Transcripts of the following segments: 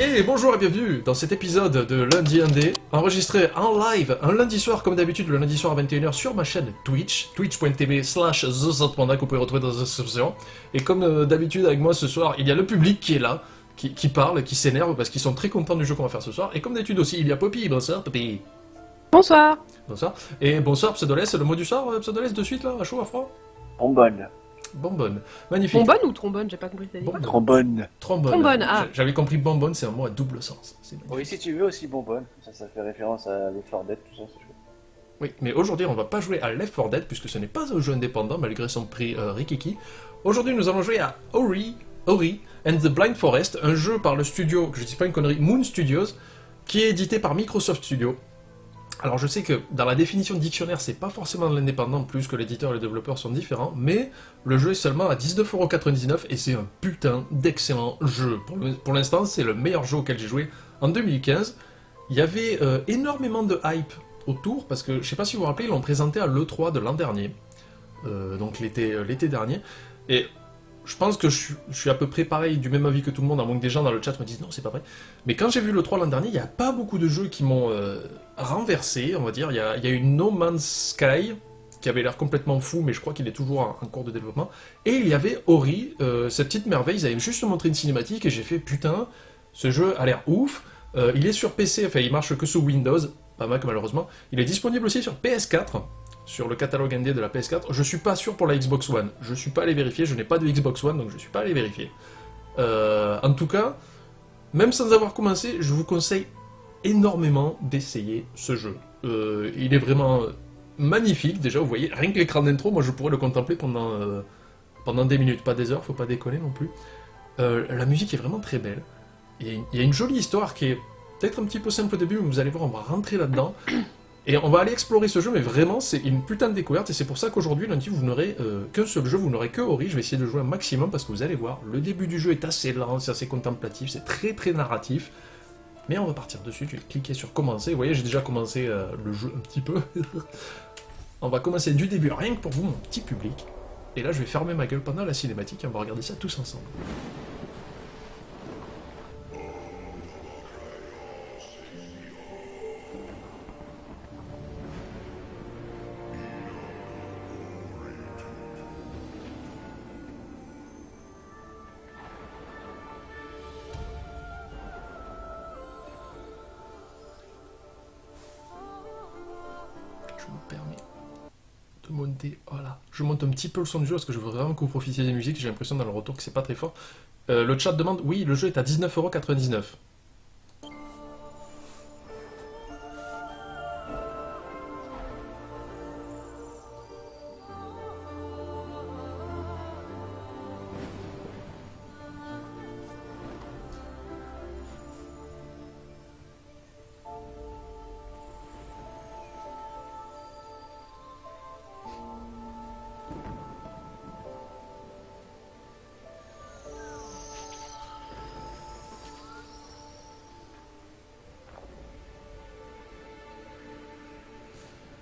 Et bonjour et bienvenue dans cet épisode de Lundi Indé, enregistré en live un lundi soir comme d'habitude, le lundi soir à 21h sur ma chaîne Twitch, twitch.tv/TheSatPanda que vous pouvez retrouver dans la description. Et comme d'habitude avec moi ce soir, il y a le public qui est là, qui parle, qui s'énerve parce qu'ils sont très contents du jeu qu'on va faire ce soir. Et comme d'habitude aussi, il y a Poppy, bonsoir Poppy. Bonsoir. Bonsoir. Et bonsoir Pseudolès, le mot du soir, Pseudolès de suite là, à chaud, à froid. Trombone. Bonbonne. Magnifique. Bonbonne ou trombone? J'ai pas compris. T'as dit quoi? Trombone. Trombone. Trombone, ah. J'avais compris bonbonne, c'est un mot à double sens. C'est magnifique. Oui, si tu veux aussi bonbonne. Ça fait référence à Left 4 Dead, tout ça, c'est chouette. Oui, mais aujourd'hui on va pas jouer à Left 4 Dead puisque ce n'est pas un jeu indépendant malgré son prix Rikiki. Aujourd'hui nous allons jouer à Ori and the Blind Forest, un jeu par le studio, que je dis pas une connerie, Moon Studios, qui est édité par Microsoft Studios. Alors je sais que dans la définition de dictionnaire c'est pas forcément de l'indépendant plus que l'éditeur et les développeurs sont différents, mais le jeu est seulement à 19,99€ et c'est un putain d'excellent jeu. Pour l'instant c'est le meilleur jeu auquel j'ai joué en 2015. Il y avait énormément de hype autour, parce que je sais pas si vous vous rappelez, ils l'ont présenté à l'E3 de l'an dernier, donc l'été dernier, et je pense que je suis à peu près pareil, du même avis que tout le monde, à moins que des gens dans le chat me disent non, c'est pas vrai. Mais quand j'ai vu l'E3 l'an dernier, il n'y a pas beaucoup de jeux qui m'ont renversé, on va dire. Il y a eu No Man's Sky, qui avait l'air complètement fou, mais je crois qu'il est toujours en cours de développement. Et il y avait Ori, cette petite merveille, ils avaient juste montré une cinématique, et j'ai fait putain, ce jeu a l'air ouf. Il est sur PC, enfin il marche que sous Windows, pas Mac malheureusement. Il est disponible aussi sur PS4, sur le catalogue indé de la PS4. Je suis pas sûr pour la Xbox One. Je suis pas allé vérifier, je n'ai pas de Xbox One, donc je suis pas allé vérifier. En tout cas, même sans avoir commencé, je vous conseille énormément d'essayer ce jeu. Il est vraiment magnifique, déjà vous voyez, rien que l'écran d'intro, moi je pourrais le contempler pendant des minutes, pas des heures, faut pas déconner non plus. La musique est vraiment très belle. Il y a une jolie histoire qui est peut-être un petit peu simple au début, mais vous allez voir, on va rentrer là-dedans. Et on va aller explorer ce jeu, mais vraiment, c'est une putain de découverte, et c'est pour ça qu'aujourd'hui, lundi, vous n'aurez qu'un seul jeu, vous n'aurez que Ori. Je vais essayer de jouer un maximum, parce que vous allez voir, le début du jeu est assez lent, c'est assez contemplatif, c'est très très narratif. Mais on va partir dessus, je vais cliquer sur commencer. Vous voyez, j'ai déjà commencé le jeu un petit peu. On va commencer du début, rien que pour vous, mon petit public. Et là, je vais fermer ma gueule pendant la cinématique, et on va regarder ça tous ensemble. De monter, voilà. Je monte un petit peu le son du jeu parce que je veux vraiment que vous profitiez des musiques. J'ai l'impression dans le retour que c'est pas très fort. Le chat demande, oui, le jeu est à 19,99€.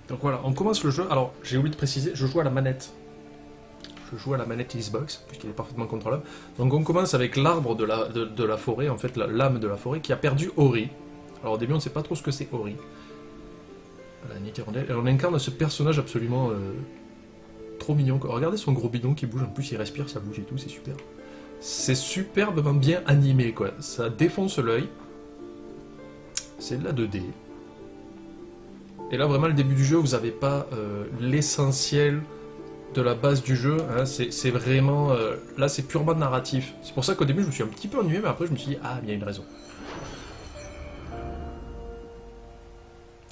Donc voilà, on commence le jeu. Alors, j'ai oublié de préciser, je joue à la manette. Je joue à la manette Xbox, puisqu'il est parfaitement contrôlable. Donc on commence avec l'arbre de la forêt, en fait, la lame de la forêt, qui a perdu Ori. Alors au début, on ne sait pas trop ce que c'est Ori. Voilà, une hirondelle. Et on incarne ce personnage absolument trop mignon. Regardez son gros bidon qui bouge, en plus il respire, ça bouge et tout, c'est super. C'est superbement bien animé, quoi. Ça défonce l'œil. C'est de la 2D. Et là, vraiment, le début du jeu, vous n'avez pas l'essentiel de la base du jeu. Hein, c'est vraiment... là, c'est purement narratif. C'est pour ça qu'au début, je me suis un petit peu ennuyé, mais après, je me suis dit, ah, il y a une raison.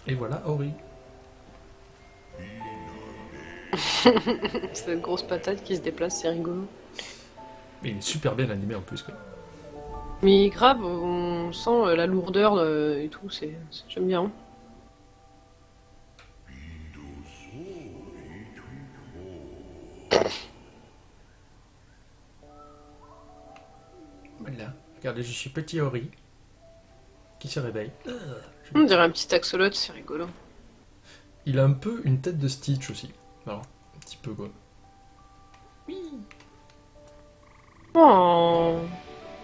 Et voilà, Ori. C'est une grosse patate qui se déplace, c'est rigolo. Mais il est super bien animé en plus, quoi. Mais grave, on sent la lourdeur et tout, j'aime bien. Voilà. Regardez, je suis petit Ori. Qui se réveille. On dirait un petit axolote, c'est rigolo. Il a un peu une tête de Stitch aussi. Alors, un petit peu, quoi. Oui. Oh,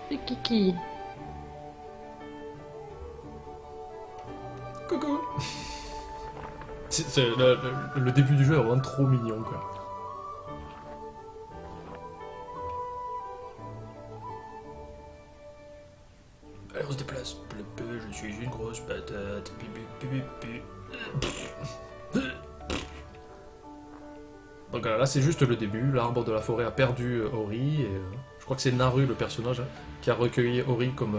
c'est Kiki. Le début du jeu est vraiment trop mignon, quoi. Allez, on se déplace. Je suis une grosse patate. Donc voilà, là c'est juste le début. L'arbre de la forêt a perdu Ori. Et, je crois que c'est Naru, le personnage, hein, qui a recueilli Ori comme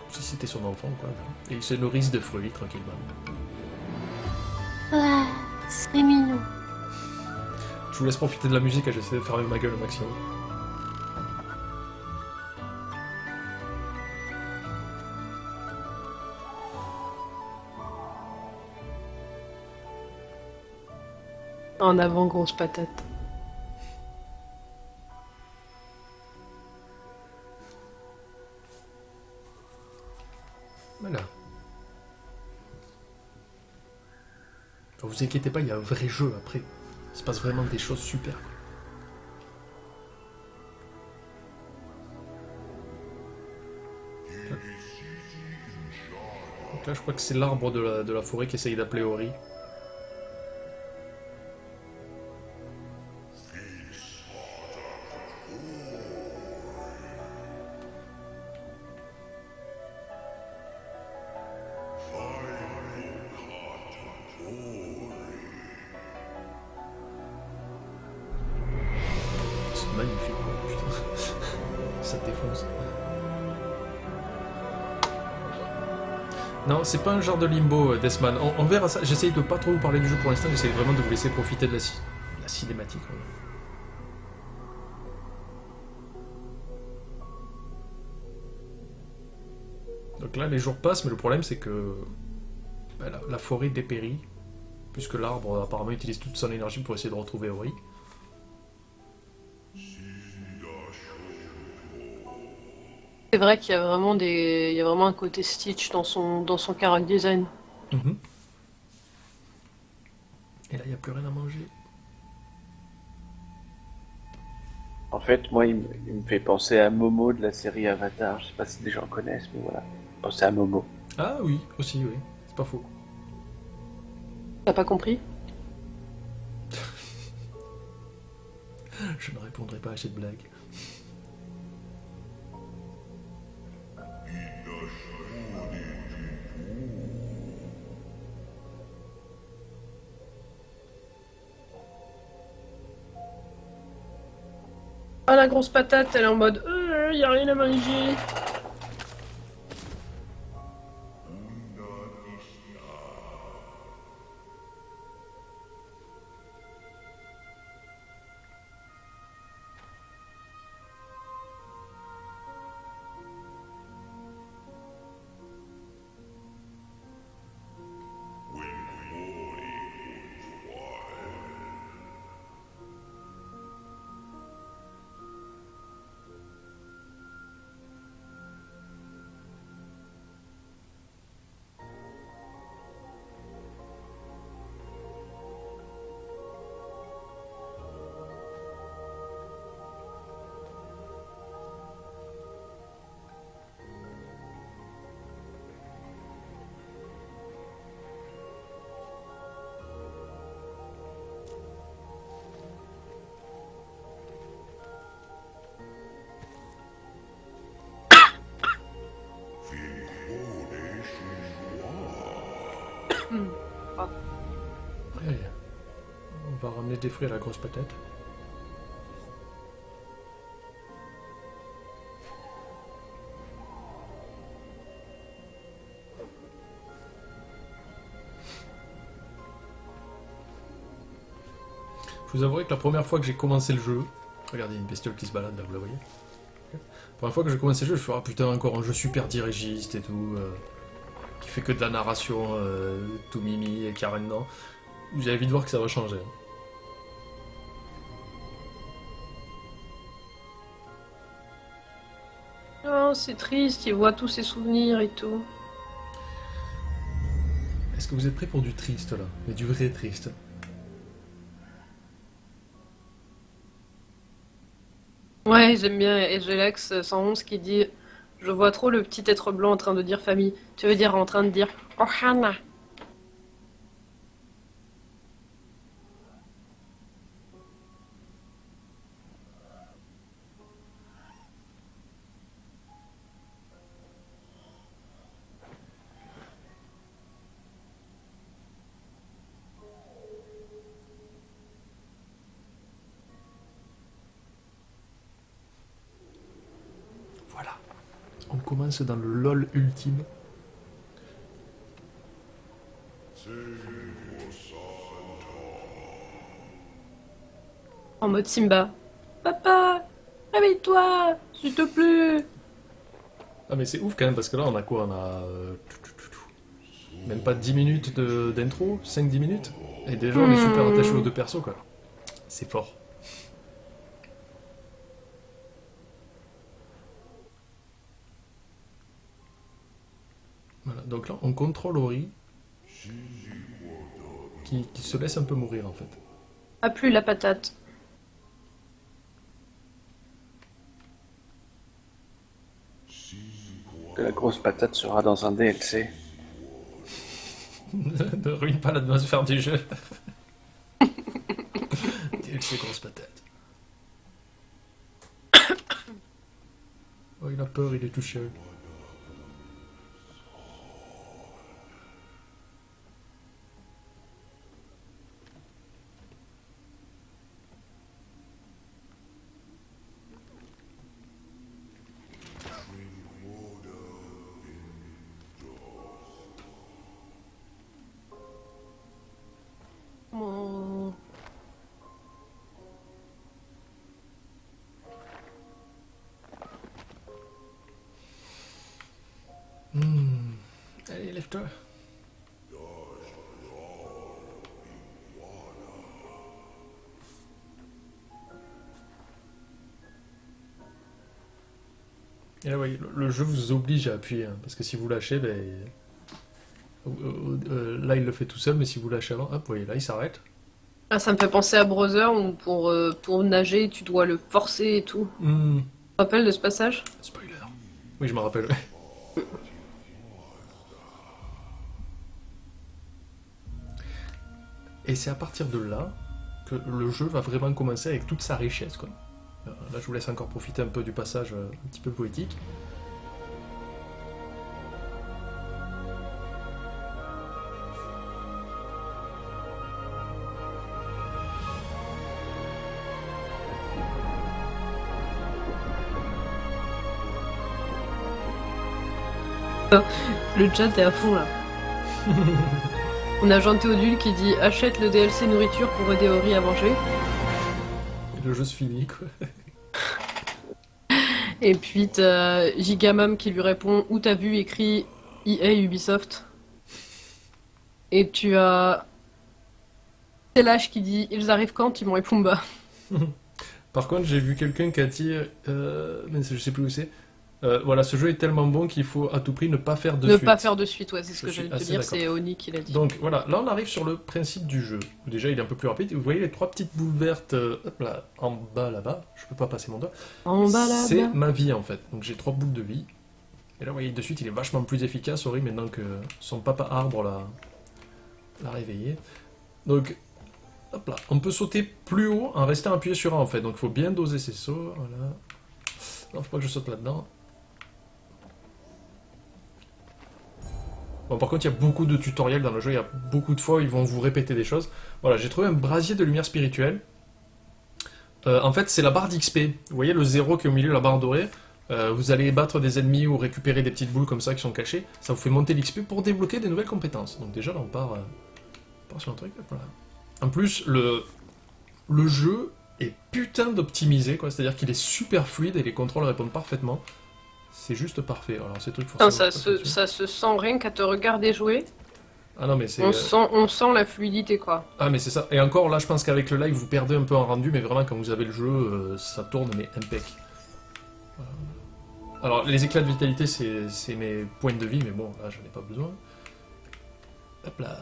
si c'était son enfant, quoi. Et ils se nourrissent de fruits tranquillement. Ah, c'est mignon. Je vous laisse profiter de la musique et j'essaie de fermer ma gueule au maximum. En avant, grosse patate. Voilà. Vous inquiétez pas, il y a un vrai jeu après. Il se passe vraiment des choses super. Donc là, je crois que c'est l'arbre de la forêt qui essaye d'appeler Ori. C'est magnifique, quoi. Putain. Ça défonce. Non, c'est pas un genre de limbo, Deathman. On verra ça. J'essaye de pas trop vous parler du jeu pour l'instant. J'essaye vraiment de vous laisser profiter de la cinématique. Ouais. Donc là, les jours passent, mais le problème, c'est que bah, la forêt dépérit, puisque l'arbre apparemment utilise toute son énergie pour essayer de retrouver Ori. C'est vrai qu'il y a vraiment il y a vraiment un côté Stitch dans son character design. Mhm. Et là, il n'y a plus rien à manger. En fait, moi, il me fait penser à Momo de la série Avatar. Je sais pas si des gens connaissent, mais voilà. Penser à Momo. Ah oui, aussi, oui. C'est pas faux. T'as pas compris? Je ne répondrai pas à cette blague. Ah, la grosse patate, elle est en mode y a rien à manger. Allez, on va ramener des fruits à la grosse patate. Je vous avouerai que la première fois que j'ai commencé le jeu, regardez, une bestiole qui se balade là, vous la voyez? La première fois que j'ai commencé le jeu, je me suis dit, ah putain, encore un jeu super dirigiste et tout, qui fait que de la narration, tout mimi et carré dedans. J'avais envie de voir que ça va changer. Oh, c'est triste, il voit tous ses souvenirs et tout. Est-ce que vous êtes prêts pour du triste là? Mais du vrai triste? Ouais, j'aime bien Egelax 111 qui dit je vois trop le petit être blanc en train de dire famille. Tu veux dire en train de dire Ohana. Voilà. On commence dans le LOL ultime. En mode Simba. Papa, réveille-toi, s'il te plaît. Ah mais c'est ouf quand même parce que là on a quoi? On a même pas 10 minutes d'intro, 5-10 minutes. Et déjà on est super attaché aux deux persos quoi. C'est fort. Voilà, donc là on contrôle Ori qui se laisse un peu mourir en fait. A plus la patate. La grosse patate sera dans un DLC. Ne ruine pas l'atmosphère du jeu. DLC grosse patate. Oh il a peur, il est touché. Oh. Allez, lève-toi. Et là, oui, le jeu vous oblige à appuyer, hein, parce que si vous lâchez, ben, là il le fait tout seul, mais si vous lâchez avant, hop, vous voyez, là il s'arrête. Ah, ça me fait penser à Brother où pour nager, tu dois le forcer et tout. Tu te rappelles de ce passage? Spoiler. Oui, je me rappelle. Et c'est à partir de là que le jeu va vraiment commencer avec toute sa richesse, quoi. Là, je vous laisse encore profiter un peu du passage un petit peu poétique. Le chat est à fond là. On a Jean Théodule qui dit achète le DLC nourriture pour aider Ori à manger. Et le jeu se finit, quoi. Et puis t'as Gigamam qui lui répond où t'as vu écrit EA Ubisoft. Et tu as Selash qui dit ils arrivent quand Timon et Pumba. Par contre, j'ai vu quelqu'un qui a dit, mais je sais plus où c'est. Voilà, ce jeu est tellement bon qu'il faut à tout prix ne pas faire de Ne suite. pas faire de suite, ouais, c'est ce Je que suis j'allais te assez dire, d'accord. c'est Oni qui l'a dit. Donc voilà, là on arrive sur le principe du jeu. Déjà, il est un peu plus rapide. Vous voyez les trois petites boules vertes hop là, en bas là-bas. Je peux pas passer mon doigt. En bas là-bas. C'est ma vie en fait. Donc j'ai 3 boules de vie. Et là, vous voyez, de suite, il est vachement plus efficace, Ori, maintenant que son papa arbre l'a réveillé. Donc, hop là, on peut sauter plus haut en restant appuyé sur A en fait. Donc il faut bien doser ses sauts. Voilà. Non, faut pas que je saute là-dedans. Bon, par contre, il y a beaucoup de tutoriels dans le jeu, il y a beaucoup de fois où ils vont vous répéter des choses. Voilà, j'ai trouvé un brasier de lumière spirituelle. En fait, c'est la barre d'XP. Vous voyez le 0 qui est au milieu, la barre dorée. Vous allez battre des ennemis ou récupérer des petites boules comme ça qui sont cachées. Ça vous fait monter l'XP pour débloquer des nouvelles compétences. Donc déjà, là, on part sur un truc. Voilà. En plus, le jeu est putain d'optimisé, quoi. C'est-à-dire qu'il est super fluide et les contrôles répondent parfaitement. C'est juste parfait. Alors, ces trucs, Putain, forcément, ça se sent rien qu'à te regarder jouer. Ah non, mais c'est... On sent la fluidité, quoi. Ah mais c'est ça. Et encore là, je pense qu'avec le live, vous perdez un peu en rendu, mais vraiment quand vous avez le jeu, ça tourne mais impec. Voilà. Alors les éclats de vitalité, c'est mes points de vie, mais bon, là j'en ai pas besoin. Hop là.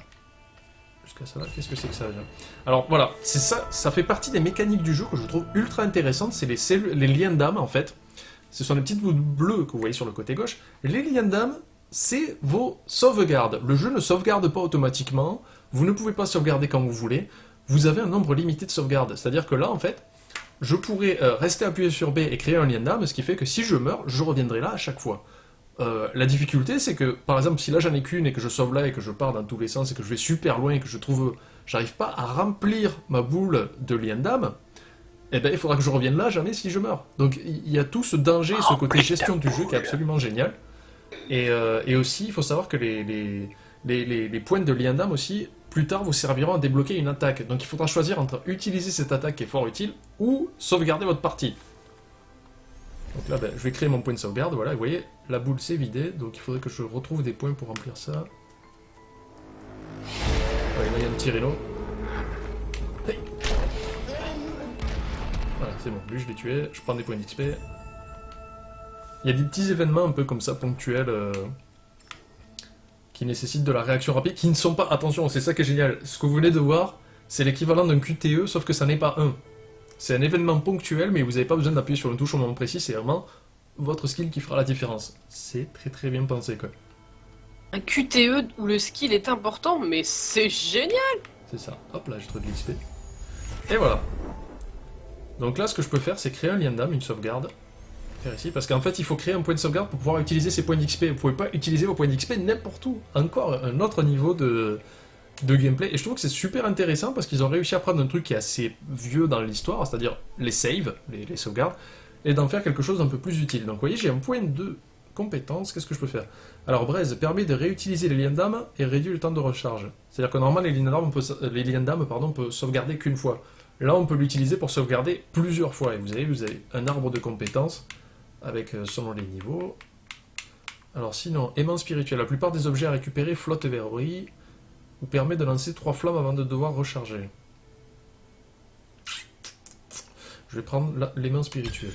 Jusqu'à ça là, qu'est-ce que c'est que ça déjà? Alors voilà, c'est ça, ça fait partie des mécaniques du jeu que je trouve ultra intéressantes, c'est les liens d'âme en fait. Ce sont les petites boules bleues que vous voyez sur le côté gauche. Les liens d'âme, c'est vos sauvegardes. Le jeu ne sauvegarde pas automatiquement, vous ne pouvez pas sauvegarder quand vous voulez, vous avez un nombre limité de sauvegardes. C'est-à-dire que là, en fait, je pourrais rester appuyé sur B et créer un lien d'âme, ce qui fait que si je meurs, je reviendrai là à chaque fois. La difficulté, c'est que, par exemple, si là j'en ai qu'une et que je sauve là et que je pars dans tous les sens et que je vais super loin et que j'arrive pas à remplir ma boule de lien d'âme, eh ben il faudra que je revienne là jamais si je meurs. Donc il y a tout ce danger, ce côté gestion du jeu qui est absolument génial. Et aussi, il faut savoir que les points de lien d'âme aussi, plus tard, vous serviront à débloquer une attaque. Donc il faudra choisir entre utiliser cette attaque qui est fort utile ou sauvegarder votre partie. Donc là, ben, je vais créer mon point de sauvegarde. Voilà, vous voyez, la boule s'est vidée. Donc il faudrait que je retrouve des points pour remplir ça. Ouais, là, il y a un petit rhino. Hey. Voilà, c'est bon. Lui, je l'ai tué. Je prends des points d'XP. Il y a des petits événements un peu comme ça, ponctuels, qui nécessitent de la réaction rapide, qui ne sont pas... Attention, c'est ça qui est génial. Ce que vous venez de voir, c'est l'équivalent d'un QTE, sauf que ça n'est pas un. C'est un événement ponctuel, mais vous n'avez pas besoin d'appuyer sur une touche au moment précis, c'est vraiment votre skill qui fera la différence. C'est très très bien pensé, quoi. Un QTE où le skill est important, mais c'est génial! C'est ça. Hop là, j'ai trouvé de l'XP. Et voilà. Donc là, ce que je peux faire, c'est créer un lien d'âme, une sauvegarde. Faire ici, parce qu'en fait, il faut créer un point de sauvegarde pour pouvoir utiliser ces points d'XP. Vous pouvez pas utiliser vos points d'XP n'importe où. Encore un autre niveau de gameplay. Et je trouve que c'est super intéressant parce qu'ils ont réussi à prendre un truc qui est assez vieux dans l'histoire, c'est-à-dire les saves, les sauvegardes, et d'en faire quelque chose d'un peu plus utile. Donc vous voyez, j'ai un point de compétence. Qu'est-ce que je peux faire? Alors Braise permet de réutiliser les liens d'âme et réduit le temps de recharge. C'est-à-dire que normalement, les liens d'âme, on peut sauvegarder qu'une fois. Là, on peut l'utiliser pour sauvegarder plusieurs fois. Et vous avez un arbre de compétences avec selon les niveaux. Alors sinon, aimant spirituel. La plupart des objets à récupérer flottent vers Ori, vous permet de lancer 3 flammes avant de devoir recharger. Je vais prendre l'aimant spirituel.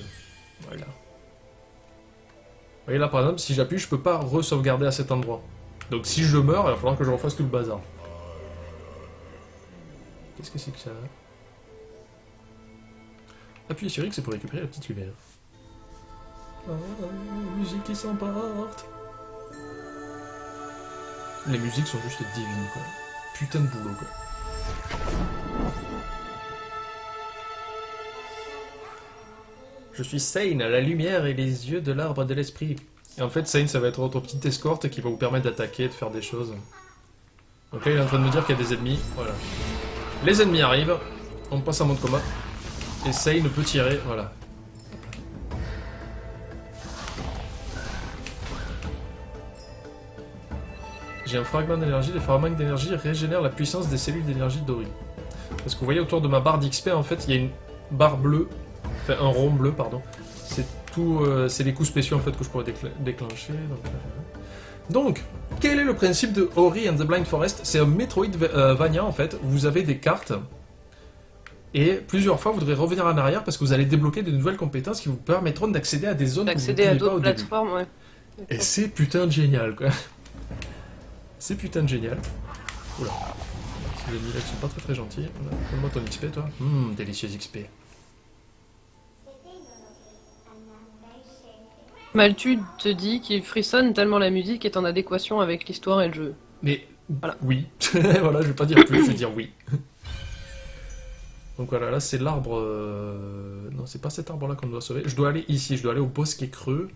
Voilà. Vous voyez là par exemple, si j'appuie, je peux pas re-sauvegarder à cet endroit. Donc si je meurs, il va falloir que je refasse tout le bazar. Qu'est-ce que c'est que ça? Appuyez sur X, c'est pour récupérer la petite lumière. Oh, musique qui s'emporte. Les musiques sont juste divines, quoi. Putain de boulot, quoi. Je suis Sane, la lumière et les yeux de l'arbre de l'esprit. Et en fait, Sane, ça va être votre petite escorte qui va vous permettre d'attaquer, de faire des choses. Donc là, il est en train de me dire qu'il y a des ennemis. Voilà. Les ennemis arrivent. On passe en mode combat. Et Sane peut tirer, voilà. J'ai un fragment d'énergie. Les fragments d'énergie régénèrent la puissance des cellules d'énergie d'Ori. Parce que vous voyez autour de ma barre d'XP, en fait, il y a une barre bleue. Enfin, un rond bleu, pardon. C'est tout, c'est les coups spéciaux, en fait, que je pourrais déclencher. Donc, quel est le principe de Ori and the Blind Forest? C'est un Metroidvania, en fait. Vous avez des cartes. Et plusieurs fois, vous devrez revenir en arrière parce que vous allez débloquer de nouvelles compétences qui vous permettront d'accéder à des zones D'accéder à d'autres plateformes, ouais. Et c'est putain de génial, quoi. C'est putain de génial. Oula. Ces ennemis-là qui sont pas très très gentils. Voilà. Donne-moi ton XP, toi. Délicieux XP. Maltu te dit qu'il frissonne tellement la musique est en adéquation avec l'histoire et le jeu. Mais, voilà. Oui. Voilà, je vais pas dire plus, je vais dire oui. Donc voilà, là c'est l'arbre... Non, c'est pas cet arbre-là qu'on doit sauver. Je dois aller ici, je dois aller au bosquet creux.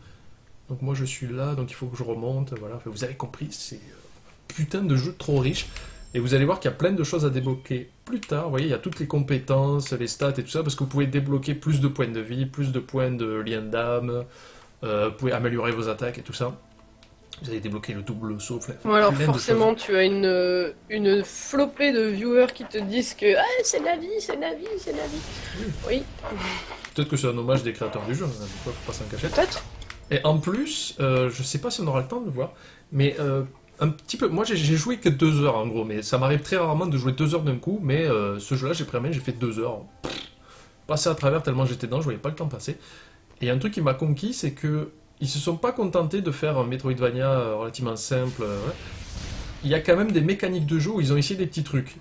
Donc moi je suis là, donc il faut que je remonte, voilà. Enfin, vous avez compris, c'est putain de jeu trop riche. Et vous allez voir qu'il y a plein de choses à débloquer plus tard. Vous voyez, il y a toutes les compétences, les stats et tout ça, parce que vous pouvez débloquer plus de points de vie, plus de points de lien d'âme, vous pouvez améliorer vos attaques et tout ça. Vous allez débloquer le double saut. Bon, alors forcément, tu as une flopée de viewers qui te disent que ah, c'est la vie, c'est la vie, c'est la vie. Oui. Peut-être que c'est un hommage des créateurs du jeu, hein. Des fois, faut pas s'en cacher. Peut-être. Et en plus, je sais pas si on aura le temps de le voir, mais un petit peu. Moi, j'ai joué que 2 heures en gros, mais ça m'arrive très rarement de jouer 2 heures d'un coup. Mais ce jeu-là, j'ai pris la main, j'ai fait 2 heures. Passé à travers tellement j'étais dedans, je voyais pas le temps passer. Et il y a un truc qui m'a conquis, c'est que ils se sont pas contentés de faire un Metroidvania relativement simple. Ouais. Il y a quand même des mécaniques de jeu où ils ont essayé des petits trucs.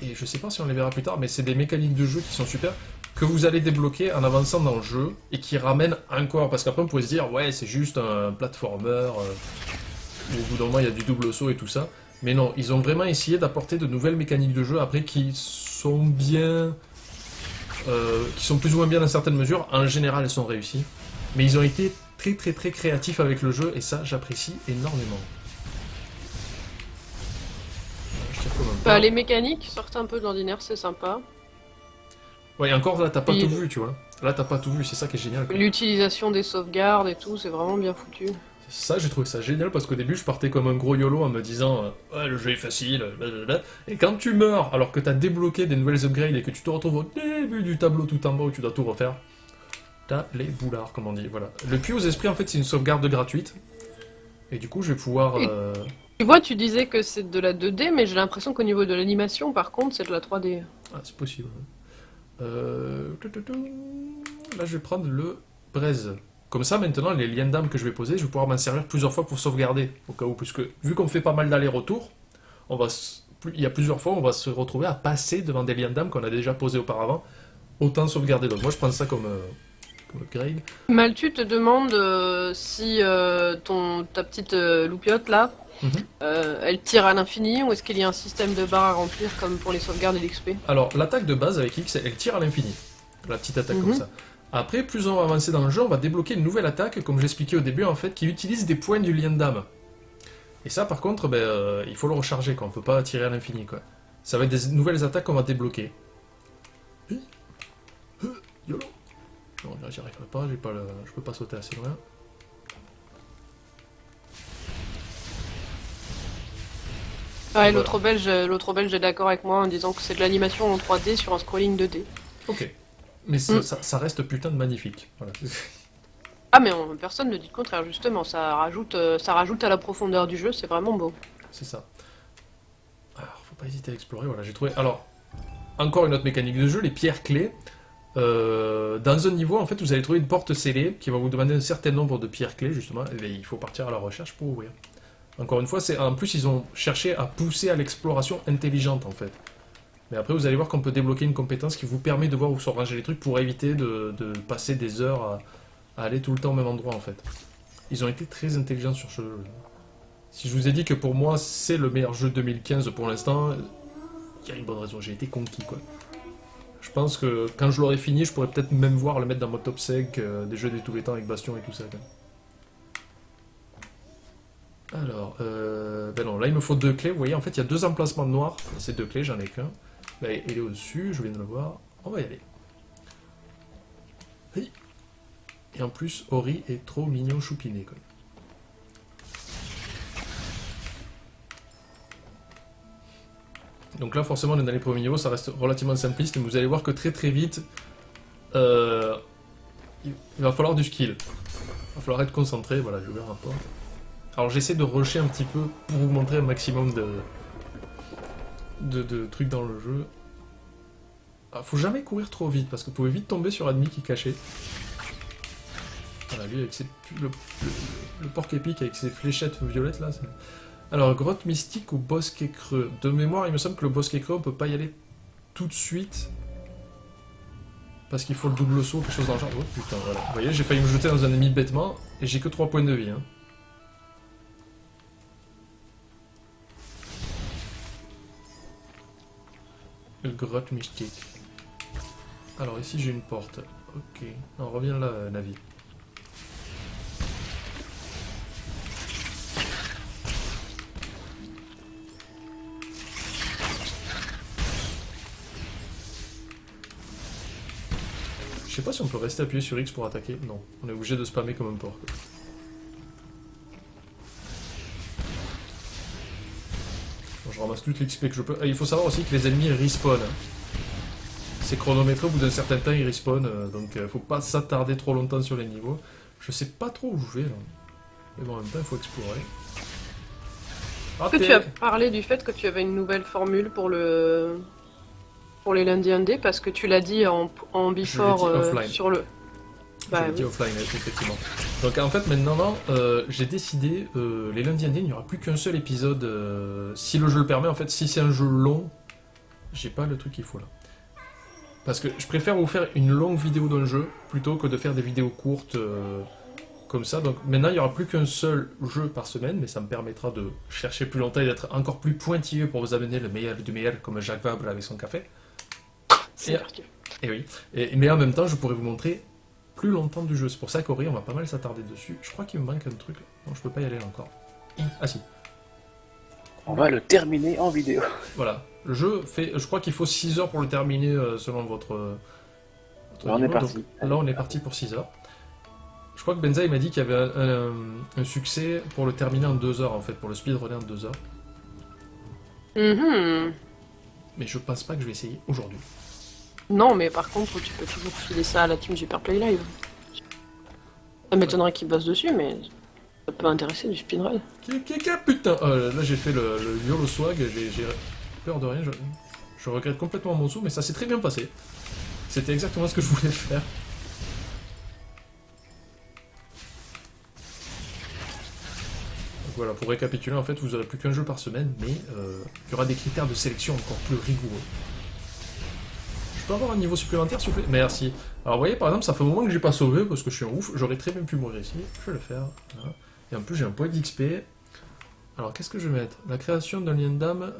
Et je sais pas si on les verra plus tard, mais c'est des mécaniques de jeu qui sont super, que vous allez débloquer en avançant dans le jeu, et qui ramènent encore, parce qu'après on pourrait se dire, ouais c'est juste un platformer, où au bout d'un moment il y a du double saut et tout ça. Mais non, ils ont vraiment essayé d'apporter de nouvelles mécaniques de jeu, après qui sont bien... qui sont plus ou moins bien dans certaines mesures. En général elles sont réussies. Mais ils ont été très très très créatifs avec le jeu, et ça j'apprécie énormément. Bah, les mécaniques sortent un peu de l'ordinaire, c'est sympa. Ouais, et encore là, t'as pas Oui. tout vu, tu vois. Là, t'as pas tout vu, c'est ça qui est génial. Quoi. L'utilisation des sauvegardes et tout, c'est vraiment bien foutu. Ça, j'ai trouvé ça génial parce qu'au début, je partais comme un gros YOLO en me disant ouais, le jeu est facile, blablabla. Et quand tu meurs, alors que t'as débloqué des nouvelles upgrades et que tu te retrouves au début du tableau tout en bas où tu dois tout refaire, t'as les boulards, comme on dit. Voilà. Le puits aux esprits, en fait, c'est une sauvegarde gratuite. Et du coup, je vais pouvoir. Tu vois, tu disais que c'est de la 2D, mais j'ai l'impression qu'au niveau de l'animation, par contre, c'est de la 3D. Ah, c'est possible. Là, je vais prendre le braise. Comme ça, maintenant, les liens d'âme que je vais poser, je vais pouvoir m'en servir plusieurs fois pour sauvegarder, au cas où, puisque vu qu'on fait pas mal d'allers-retours, il y a plusieurs fois, on va se retrouver à passer devant des liens d'âme qu'on a déjà posés auparavant, autant sauvegarder. Donc moi, je prends ça comme upgrade. Maltu te demande si ta petite loupiote là, Mhm. elle tire à l'infini ou est-ce qu'il y a un système de barres à remplir comme pour les sauvegardes et l'XP. Alors, l'attaque de base avec X, elle tire à l'infini. La petite attaque comme Mhm. ça. Après, plus on va avancer dans le jeu, on va débloquer une nouvelle attaque, comme j'expliquais au début, en fait, qui utilise des points du lien d'âme. Et ça, par contre, il faut le recharger, quoi. On peut pas tirer à l'infini, quoi. Ça va être des nouvelles attaques qu'on va débloquer. YOLO. Non, là, j'y arriverai pas, je peux pas sauter assez loin. Ouais, Voilà. l'autre belge est d'accord avec moi en disant que c'est de l'animation en 3D sur un scrolling 2D. Ok. Mais ça reste putain de magnifique. Voilà. Ah mais personne ne dit le contraire justement, ça rajoute à la profondeur du jeu, c'est vraiment beau. C'est ça. Alors, faut pas hésiter à explorer. Voilà, j'ai trouvé. Alors, encore une autre mécanique de jeu, les pierres clés. Dans un niveau, en fait, vous allez trouver une porte scellée qui va vous demander un certain nombre de pierres clés, justement. Et il faut partir à la recherche pour ouvrir. Encore une fois, en plus, ils ont cherché à pousser à l'exploration intelligente, en fait. Mais après, vous allez voir qu'on peut débloquer une compétence qui vous permet de voir où sont rangés les trucs pour éviter de passer des heures à aller tout le temps au même endroit, en fait. Ils ont été très intelligents sur ce jeu. Si je vous ai dit que pour moi, c'est le meilleur jeu 2015 pour l'instant, il y a une bonne raison, j'ai été conquis, quoi. Je pense que quand je l'aurai fini, je pourrais peut-être même voir le mettre dans mon top 5 des jeux de tous les temps avec Bastion et tout ça, quoi. Alors, ben non, là il me faut 2 clés. Vous voyez, en fait, il y a 2 emplacements noirs. Ces 2 clés, j'en ai qu'un. Là, il est au-dessus, je viens de le voir. On va y aller. Oui. Et en plus, Ori est trop mignon choupiné, quoi. Donc là, forcément, on est dans les premiers niveaux, ça reste relativement simpliste, mais vous allez voir que très très vite, il va falloir du skill. Il va falloir être concentré, voilà, j'ai ouvert un rapport. Alors j'essaie de rusher un petit peu pour vous montrer un maximum de trucs dans le jeu. Ah, faut jamais courir trop vite, parce que vous pouvez vite tomber sur un ennemi qui est caché. Voilà, lui avec le porc épique avec ses fléchettes violettes là. Alors, grotte mystique ou bosquet creux. De mémoire, il me semble que le bosquet creux, on peut pas y aller tout de suite. Parce qu'il faut le double saut, quelque chose dans le genre. Oh putain, voilà. Vous voyez, j'ai failli me jeter dans un ennemi bêtement, et j'ai que 3 points de vie. Hein. Le grotte mystique. Alors ici j'ai une porte. Ok. Non, reviens là, Navi. Je sais pas si on peut rester appuyé sur X pour attaquer. Non, on est obligé de spammer comme un porc. Bon, je ramasse toute l'XP que je peux. Ah, il faut savoir aussi que les ennemis respawnent. C'est chronométré, au bout d'un certain temps ils respawnent, donc faut pas s'attarder trop longtemps sur les niveaux. Je sais pas trop où je vais là. Mais bon, en même temps il faut explorer. Est-ce que tu as parlé du fait que tu avais une nouvelle formule pour les lundis indés parce que tu l'as dit en before sur le. Bah, dit offline, effectivement. Donc en fait maintenant, j'ai décidé, les lundis indés, il n'y aura plus qu'un seul épisode, si le jeu le permet. En fait, si c'est un jeu long, j'ai pas le truc qu'il faut là. Parce que je préfère vous faire une longue vidéo d'un jeu plutôt que de faire des vidéos courtes comme ça. Donc maintenant, il n'y aura plus qu'un seul jeu par semaine, mais ça me permettra de chercher plus longtemps et d'être encore plus pointilleux pour vous amener le meilleur du meilleur, comme Jacques Vabre avec son café. C'est et oui. Mais en même temps, je pourrais vous montrer plus longtemps du jeu. C'est pour ça qu'Ori, on va pas mal s'attarder dessus. Je crois qu'il me manque un truc. Non, je peux pas y aller là encore. Ah si. On va le terminer en vidéo. Voilà. Le jeu fait... Je crois qu'il faut 6 heures pour le terminer selon votre Autre Là, on est niveau, parti. donc, là, on est parti pour 6 heures. Je crois que Benza, il m'a dit qu'il y avait un succès pour le terminer en 2 heures, en fait, pour le speedrunner en 2 heures. Mais je pense pas que je vais essayer aujourd'hui. Non, mais par contre, tu peux toujours filer ça à la team Super Play Live. Ça m'étonnerait qu'ils bossent dessus, mais ça peut intéresser du speedrun. Putain, là j'ai fait le YOLO swag, j'ai peur de rien, je regrette complètement mon saut, mais ça s'est très bien passé. C'était exactement ce que je voulais faire. Donc voilà, pour récapituler, en fait, vous aurez plus qu'un jeu par semaine, mais il y aura des critères de sélection encore plus rigoureux. Je peux avoir un niveau supplémentaire, s'il vous plaît? Merci. Alors, vous voyez, par exemple, ça fait un moment que j'ai pas sauvé, parce que je suis un ouf, j'aurais très bien pu mourir ici. Je vais le faire. Voilà. Et en plus, j'ai un point d'XP. Alors, qu'est-ce que je vais mettre? La création d'un lien d'âme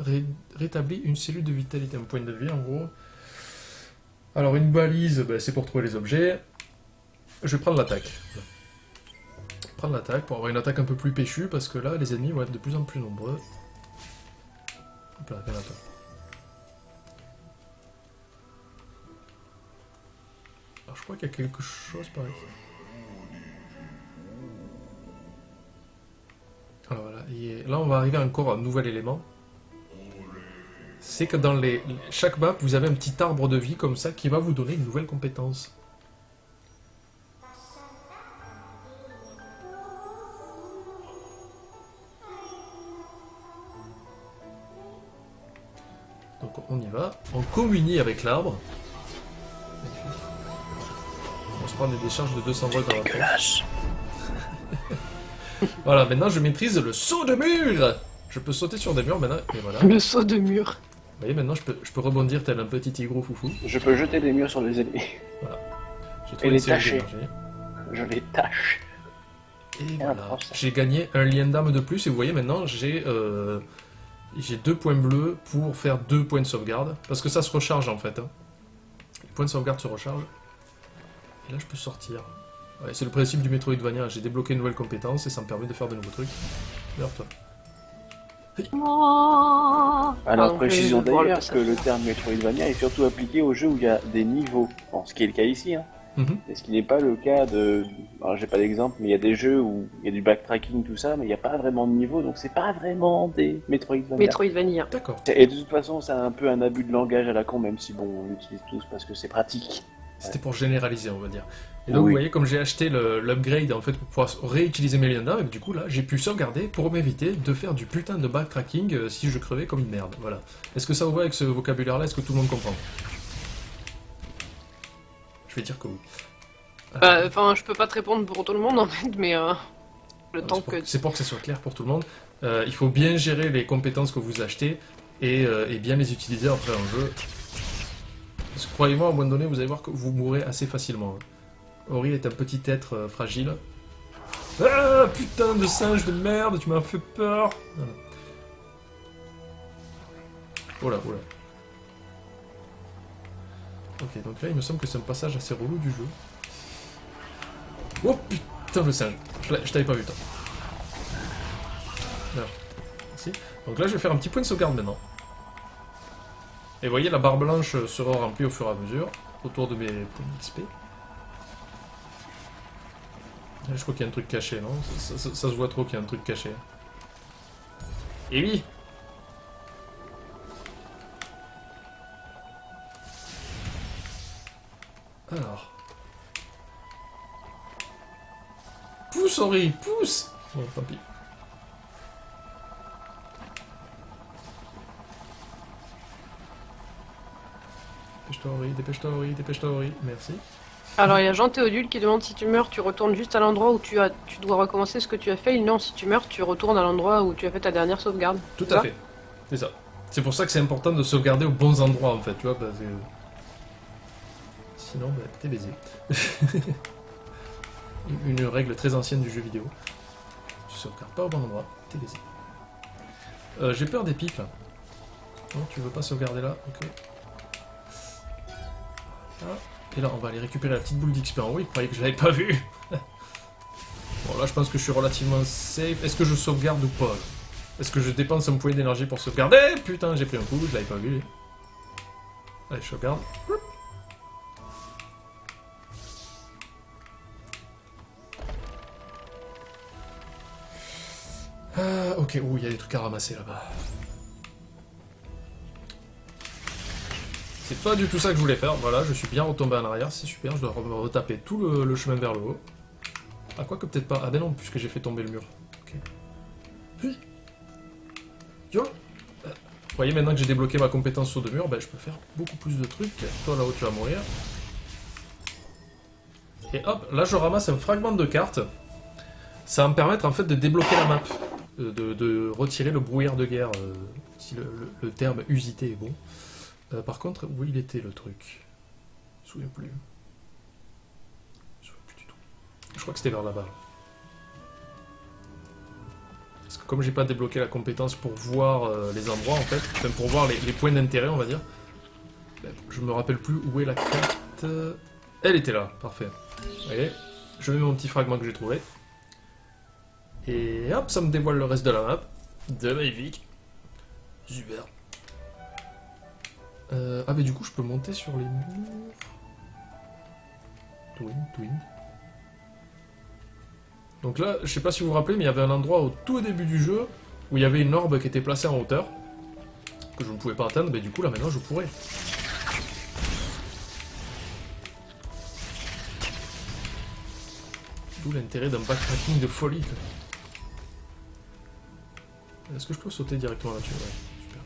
rétablit une cellule de vitalité, un point de vie, en gros. Alors, une balise, ben, c'est pour trouver les objets. Je vais prendre l'attaque. Prendre l'attaque pour avoir une attaque un peu plus péchue, parce que là, les ennemis vont être de plus en plus nombreux. Hop là, viens là, toi. Alors, je crois qu'il y a quelque chose par ici. Alors voilà, là on va arriver encore à un nouvel élément. C'est que dans chaque map, vous avez un petit arbre de vie comme ça qui va vous donner une nouvelle compétence. Donc on y va, on communie avec l'arbre. On se prend des décharges de 200 volts dans la tête. Voilà, maintenant je maîtrise le saut de mur. Je peux sauter sur des murs maintenant, et voilà. Le saut de mur. Vous voyez, maintenant je peux rebondir tel un petit tigre foufou. Je peux jeter des murs sur les ennemis. J'ai Et trouvé les une série tâcher. d'énergie. Je les tâche. Et Et voilà, on prend ça. j'ai gagné un lien d'âme de plus, et vous voyez maintenant j'ai 2 points bleus pour faire 2 points de sauvegarde, parce que ça se recharge en fait. Hein. Les points de sauvegarde se rechargent. Et là je peux sortir. Ouais, c'est le principe du Metroidvania, j'ai débloqué une nouvelle compétence et ça me permet de faire de nouveaux trucs. Meurs-toi. Alors précisons je vais voir le d'ailleurs que passage. le terme Metroidvania est surtout appliqué aux jeux où il y a des niveaux. Bon, ce qui est le cas ici, hein. Mhm. Et ce qui n'est pas le cas de... Alors j'ai pas d'exemple, mais il y a des jeux où il y a du backtracking, tout ça, mais il n'y a pas vraiment de niveau, donc c'est pas vraiment des Metroidvania. Metroidvania. D'accord. Et de toute façon, c'est un peu un abus de langage à la con, même si bon, on l'utilise tous parce que c'est pratique. C'était pour généraliser, on va dire. Et donc, Oui. vous voyez, comme j'ai acheté l'upgrade en fait pour pouvoir réutiliser mes liens d'âme, et du coup, là, j'ai pu sauvegarder pour m'éviter de faire du putain de backtracking si je crevais comme une merde. Voilà. Est-ce que ça vous va avec ce vocabulaire-là? Est-ce que tout le monde comprend? Je vais dire que oui. Enfin, je peux pas te répondre pour tout le monde en fait, mais le temps que. C'est pour que ça soit clair pour tout le monde. Il faut bien gérer les compétences que vous achetez et bien les utiliser après en jeu. Parce que croyez-moi, à un moment donné, vous allez voir que vous mourrez assez facilement. Ori est un petit être fragile. Ah, putain de singe de merde, tu m'as fait peur. Voilà. Oh là, oh là. Ok, donc là, il me semble que c'est un passage assez relou du jeu. Oh putain le singe. Je t'avais pas vu, toi. Alors, merci. Donc là, je vais faire un petit point de sauvegarde maintenant. Et vous voyez, la barre blanche sera remplie au fur et à mesure, autour de mes points d'XP. Je crois qu'il y a un truc caché, non? Ça se voit trop qu'il y a un truc caché. Et oui! Alors... Pousse, Henri, pousse! Bon, tant pis. Dépêche-toi, Henri, dépêche-toi, Henri, dépêche-toi, Henri. Merci. Alors il y a Jean Théodule qui demande si tu meurs, tu retournes juste à l'endroit où tu dois recommencer ce que tu as fait. Non, si tu meurs, tu retournes à l'endroit où tu as fait ta dernière sauvegarde. Tout à fait. C'est ça. C'est pour ça que c'est important de sauvegarder aux bons endroits en fait, tu vois, parce que... Sinon, bah, t'es baisé. Une règle très ancienne du jeu vidéo. Tu sauvegardes pas au bon endroit, t'es baisé. J'ai peur des pics là. Non, tu veux pas sauvegarder là? Ok. Voilà. Et là, on va aller récupérer la petite boule d'XP en haut. Il croyait que je l'avais pas vu. Bon, là, je pense que je suis relativement safe. Est-ce que je sauvegarde ou pas? Est-ce que je dépense un point d'énergie pour sauvegarder? Putain, j'ai pris un coup, je l'avais pas vu. Allez, je sauvegarde. Ok, ouh, il y a des trucs à ramasser là-bas. C'est pas du tout ça que je voulais faire. Voilà, je suis bien retombé en arrière, c'est super. Je dois me retaper tout le chemin vers le haut. Ah, quoi que peut-être pas. Ah ben non, puisque j'ai fait tomber le mur. Ok. Oui. Yo. Vous voyez, maintenant que j'ai débloqué ma compétence saut de mur, ben, je peux faire beaucoup plus de trucs. Toi là-haut, tu vas mourir. Et hop, là je ramasse un fragment de carte. Ça va me permettre en fait de débloquer la map. De retirer le brouillard de guerre, si le terme usité est bon. Par contre, où il était le truc? Je me souviens plus. Je me souviens plus du tout. Je crois que c'était vers là-bas. Parce que comme j'ai pas débloqué la compétence pour voir les endroits en fait, enfin pour voir les points d'intérêt on va dire, ben, je me rappelle plus où est la carte. Elle était là, parfait. Vous voyez, je mets mon petit fragment que j'ai trouvé. Et hop, ça me dévoile le reste de la map. De magnifique. Super. Ah mais du coup je peux monter sur les murs. Twin. Donc là, je sais pas si vous vous rappelez, mais il y avait un endroit au tout début du jeu où il y avait une orbe qui était placée en hauteur, que je ne pouvais pas atteindre, mais du coup là maintenant je pourrais. D'où l'intérêt d'un backtracking de folie. Est-ce que je peux sauter directement là-dessus? Ouais, super.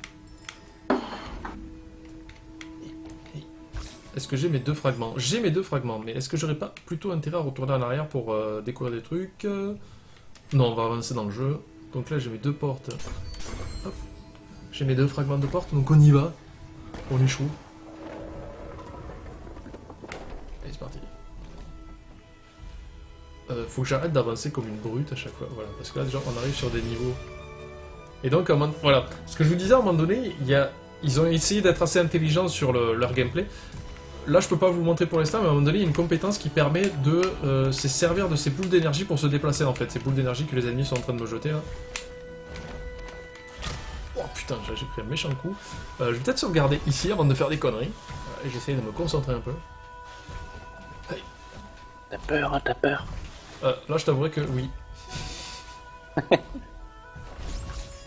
Est-ce que j'ai mes deux fragments? J'ai mes deux fragments, mais est-ce que j'aurais pas plutôt intérêt à retourner en arrière pour découvrir des trucs? Non, on va avancer dans le jeu. Donc là j'ai mes deux portes. Hop. J'ai mes deux fragments de porte, donc on y va. On échoue. Allez, c'est parti. Faut que j'arrête d'avancer comme une brute à chaque fois, voilà, parce que là déjà on arrive sur des niveaux. Et donc, voilà, ce que je vous disais à un moment donné, ils ont essayé d'être assez intelligents sur leur gameplay. Là je peux pas vous le montrer pour l'instant, mais à un moment donné il y a une compétence qui permet de se servir de ces boules d'énergie pour se déplacer en fait, ces boules d'énergie que les ennemis sont en train de me jeter là. Oh putain, j'ai pris un méchant coup. Je vais peut-être sauvegarder ici avant de faire des conneries. Et j'essaye de me concentrer un peu. Hey. T'as peur, hein, t'as peur. Là je t'avouerai que oui.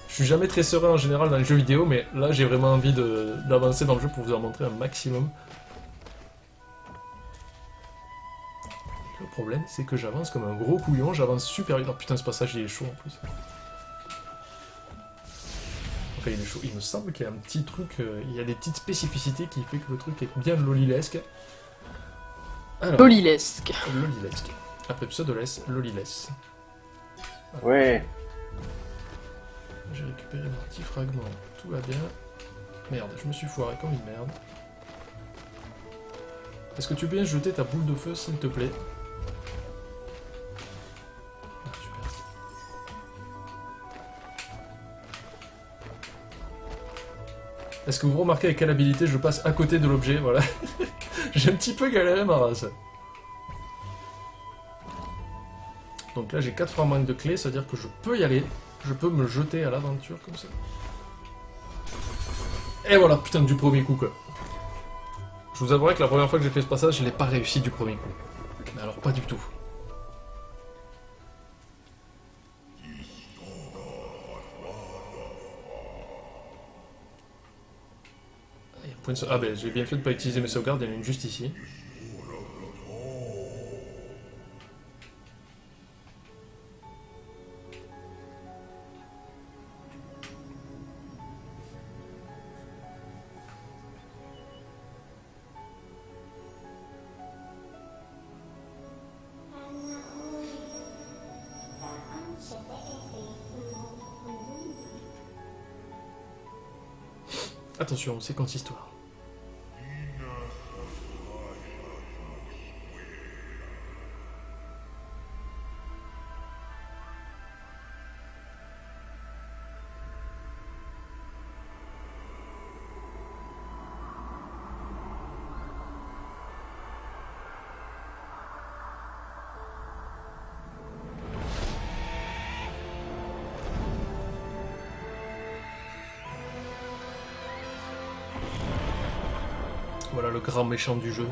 Je suis jamais très serein en général dans les jeux vidéo, mais là j'ai vraiment envie d'avancer dans le jeu pour vous en montrer un maximum. Le problème c'est que j'avance comme un gros couillon, j'avance super vite. Oh putain, ce passage il est chaud en plus. Enfin il est chaud, il me semble qu'il y a un petit truc, il y a des petites spécificités qui fait que le truc est bien lolilesque. Alors, Lolilesque. Lolilesque. Après pseudoless, loliless. Ouais. J'ai récupéré mon petit fragment, tout va bien. Merde, je me suis foiré comme une merde. Est-ce que tu peux bien jeter ta boule de feu, s'il te plaît? Ah, super. Est-ce que vous remarquez avec quelle habilité je passe à côté de l'objet? Voilà. J'ai un petit peu galéré ma race. Donc là j'ai 4 fragments de clés, c'est-à-dire que je peux y aller. Je peux me jeter à l'aventure comme ça. Et voilà, putain, du premier coup quoi. Je vous avouerai que la première fois que j'ai fait ce passage, je l'ai pas réussi du premier coup. Mais alors pas du tout. Ah, il y a un point de ah ben j'ai bien fait de pas utiliser mes sauvegardes, il y en a une juste ici. Attention, c'est consistoire. Voilà le grand méchant du jeu.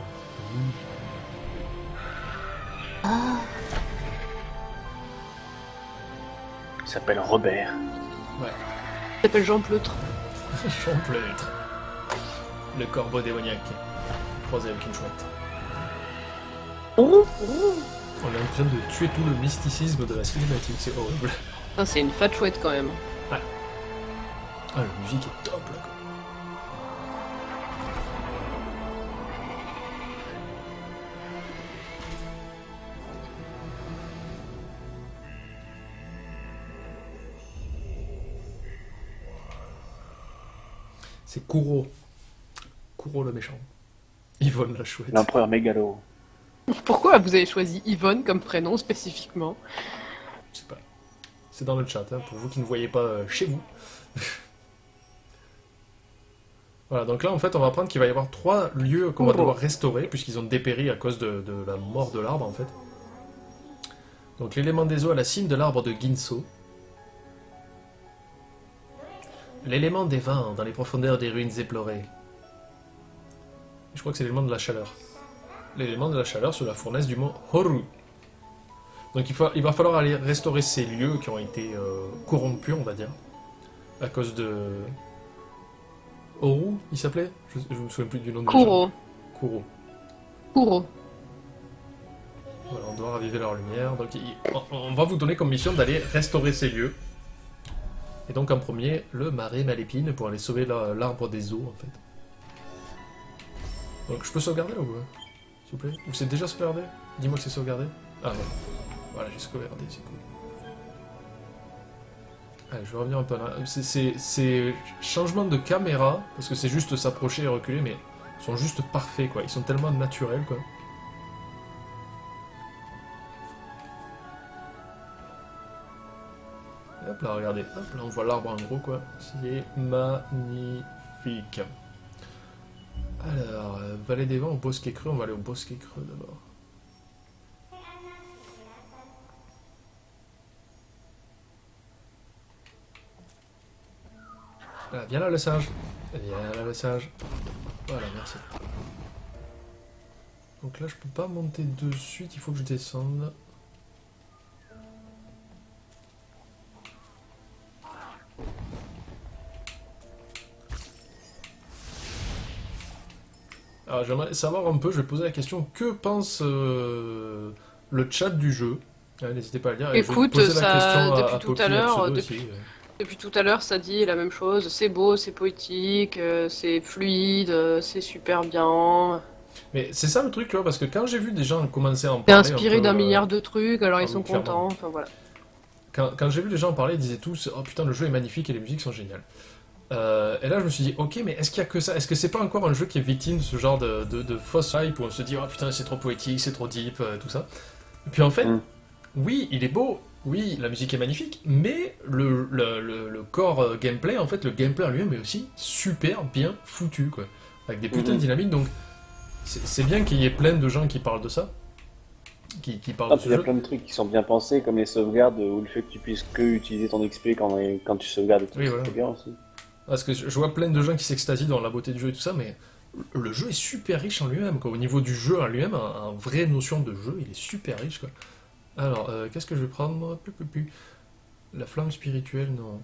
Il s'appelle Robert. Ouais. Il s'appelle Jean Pleutre. Jean Pleutre. Le corbeau démoniaque. Croisé avec une chouette. Oh, On est en train de tuer tout le mysticisme de la cinématique, c'est horrible. ça c'est une fat chouette quand même. Ah, la musique est top là. Quoi. C'est Kuro. Kuro le méchant. Yvonne la chouette. L'empereur mégalo. Pourquoi vous avez choisi Yvonne comme prénom spécifiquement? Je sais pas. C'est dans le chat, hein, pour vous qui ne voyez pas chez vous. Voilà, donc là en fait on va apprendre qu'il va y avoir 3 lieux qu'on va devoir restaurer, puisqu'ils ont dépéri à cause de la mort de l'arbre en fait. Donc l'élément des eaux à la cime de l'arbre de Ginso. L'élément des vins dans les profondeurs des ruines éplorées. Je crois que c'est l'élément de la chaleur. L'élément de la chaleur sur la fournaise du mont Horu. Donc il va falloir aller restaurer ces lieux qui ont été corrompus, on va dire, à cause de... Horu, il s'appelait je me souviens plus du nom de Kuro. Kuro. Kuro. Voilà, on doit raviver leur lumière. Donc on va vous donner comme mission d'aller restaurer ces lieux. Et donc en premier, le marais Malépine pour aller sauver l'arbre des eaux en fait. Donc je peux sauvegarder là ou quoi? S'il vous plaît? Ou c'est déjà sauvegardé? Dis-moi que c'est sauvegardé. Ah ouais. Voilà, j'ai sauvegardé, c'est cool. Allez, je vais revenir un peu là. C'est changement de caméra, parce que c'est juste s'approcher et reculer, mais ils sont juste parfaits quoi. Ils sont tellement naturels quoi. Et hop là, regardez. Hop là, on voit l'arbre en gros quoi. C'est magnifique. Alors, vallée des vents au bosquet creux, on va aller au bosquet creux d'abord. Voilà, viens là le singe. Viens là le singe. Voilà, merci. Donc là, je peux pas monter de suite, il faut que je descende. Alors j'aimerais savoir un peu, je vais poser la question, que pense le chat du jeu? N'hésitez pas à le dire. Et Écoute, je vais poser la ça, question depuis tout Poppy, à l'heure, Pseudo depuis, aussi. depuis tout à l'heure, ça dit la même chose. C'est beau, c'est poétique, c'est fluide, c'est super bien. Mais c'est ça le truc, tu vois, parce que quand j'ai vu des gens commencer à en C'est parler... inspiré un peu, d'un milliard de trucs, alors ah ils oui, sont clairement. contents. Enfin voilà. Quand j'ai vu les gens en parler, ils disaient tous « Oh putain, le jeu est magnifique et les musiques sont géniales ». Et là, je me suis dit, ok, mais est-ce qu'il y a que ça? Est-ce que c'est pas encore un jeu qui est victime de ce genre de fausse hype où on se dit, oh putain, c'est trop poétique, c'est trop deep, tout ça? Et puis en fait, oui, il est beau, oui, la musique est magnifique, mais le core gameplay, en fait, le gameplay en lui-même est aussi super bien foutu, quoi. Avec des putains de dynamiques, donc c'est bien qu'il y ait plein de gens qui parlent de ça, qui parlent de ce Il y a jeu. plein de trucs qui sont bien pensés, comme les sauvegardes, ou le fait que tu puisses que utiliser ton XP quand tu sauvegardes et tout, Oui, voilà. c'est bien aussi. Parce que je vois plein de gens qui s'extasient dans la beauté du jeu et tout ça, mais le jeu est super riche en lui-même, quoi. Au niveau du jeu en lui-même, un vraie notion de jeu, il est super riche, quoi. Alors, qu'est-ce que je vais prendre? La flamme spirituelle, non.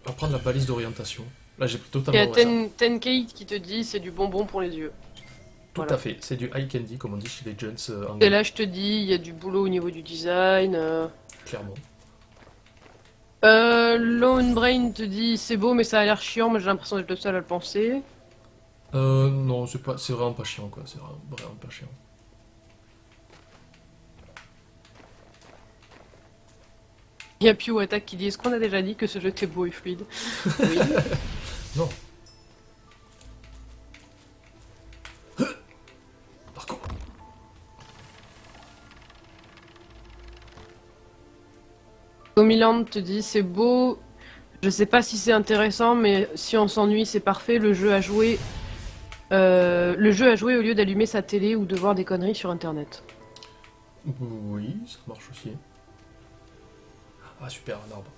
On va prendre la balise d'orientation. Là, j'ai pris Il y totalement a au hasard. Tenkate qui te dit c'est du bonbon pour les yeux. Tout Voilà. à fait, c'est du eye candy, comme on dit chez les gens Et anglais, là je te dis, il y a du boulot au niveau du design. clairement. Lone Brain te dit c'est beau mais ça a l'air chiant, mais j'ai l'impression d'être le seul à le penser. Non, c'est vraiment pas chiant, quoi. C'est vraiment pas chiant. Il y a Pew Attack qui dit est-ce qu'on a déjà dit que ce jeu était beau et fluide? Oui. Non. Par contre. Tomiland te dit c'est beau, je sais pas si c'est intéressant, mais si on s'ennuie c'est parfait, le jeu à jouer. Le jeu à jouer au lieu d'allumer sa télé ou de voir des conneries sur internet. Oui, ça marche aussi. Ah, super, un arbre.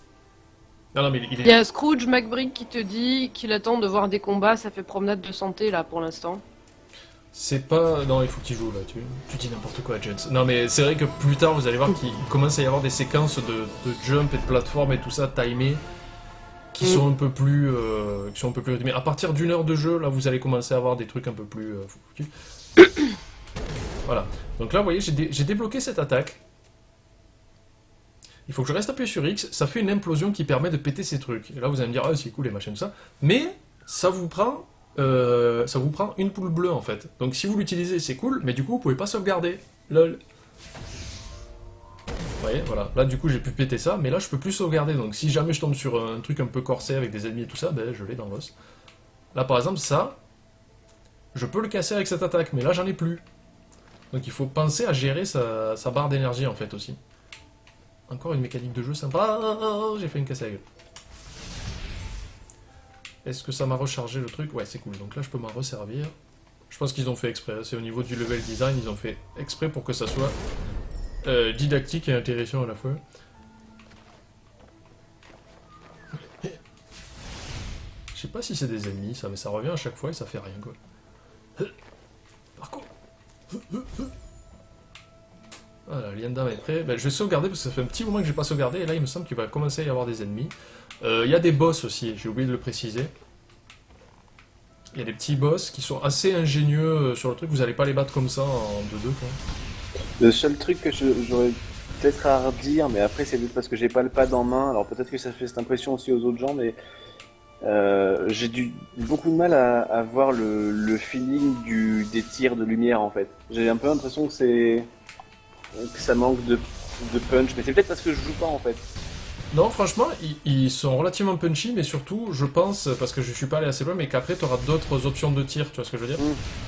Non, non, mais il Il y est... a Scrooge McBrick qui te dit qu'il attend de voir des combats, ça fait promenade de santé là pour l'instant. C'est pas... Non, il faut qu'il joue là, tu dis n'importe quoi, James. Non, mais c'est vrai que plus tard, vous allez voir qu'il commence à y avoir des séquences de jump et de plateforme et tout ça, timées, qui sont un peu plus... qui sont un peu plus rythmées. À partir d'une heure de jeu, là, vous allez commencer à avoir des trucs un peu plus... foutus. Voilà. Donc là, vous voyez, j'ai débloqué cette attaque. Il faut que je reste appuyé sur X, ça fait une implosion qui permet de péter ces trucs. Et là, vous allez me dire, ah, c'est cool, les machins, tout ça. Mais, ça vous prend une poule bleue, en fait. Donc, si vous l'utilisez, c'est cool, mais du coup, vous pouvez pas sauvegarder. Lol. Vous voyez, voilà. Là, du coup, j'ai pu péter ça, mais là, je peux plus sauvegarder. Donc, si jamais je tombe sur un truc un peu corsé avec des ennemis et tout ça, ben, je l'ai dans l'os. Là, par exemple, ça, je peux le casser avec cette attaque, mais là, j'en ai plus. Donc, il faut penser à gérer sa barre d'énergie, en fait, aussi. Encore une mécanique de jeu sympa. J'ai fait une casse à la gueule. Est-ce que ça m'a rechargé le truc? Ouais, c'est cool. Donc là, je peux m'en resservir. Je pense qu'ils ont fait exprès. C'est au niveau du level design, ils ont fait exprès pour que ça soit didactique et intéressant à la fois. Je sais pas si c'est des ennemis, ça, mais ça revient à chaque fois et ça fait rien, quoi. Marco. Voilà, Liandam est prêt. Ben, je vais sauvegarder parce que ça fait un petit moment que j'ai pas sauvegardé et là il me semble qu'il va commencer à y avoir des ennemis. Il y a des boss aussi, j'ai oublié de le préciser. Il y a des petits boss qui sont assez ingénieux sur le truc, vous allez pas les battre comme ça en 2-2 quoi. Le seul truc que j'aurais peut-être à redire, mais après c'est peut-être parce que j'ai pas le pad en main, alors peut-être que ça fait cette impression aussi aux autres gens, mais j'ai beaucoup de mal à voir le feeling des tirs de lumière en fait. J'ai un peu l'impression que ça manque de punch, mais c'est peut-être parce que je joue pas en fait. Non, franchement, ils sont relativement punchy, mais surtout, je pense, parce que je suis pas allé assez loin, mais qu'après tu auras d'autres options de tir, tu vois ce que je veux dire.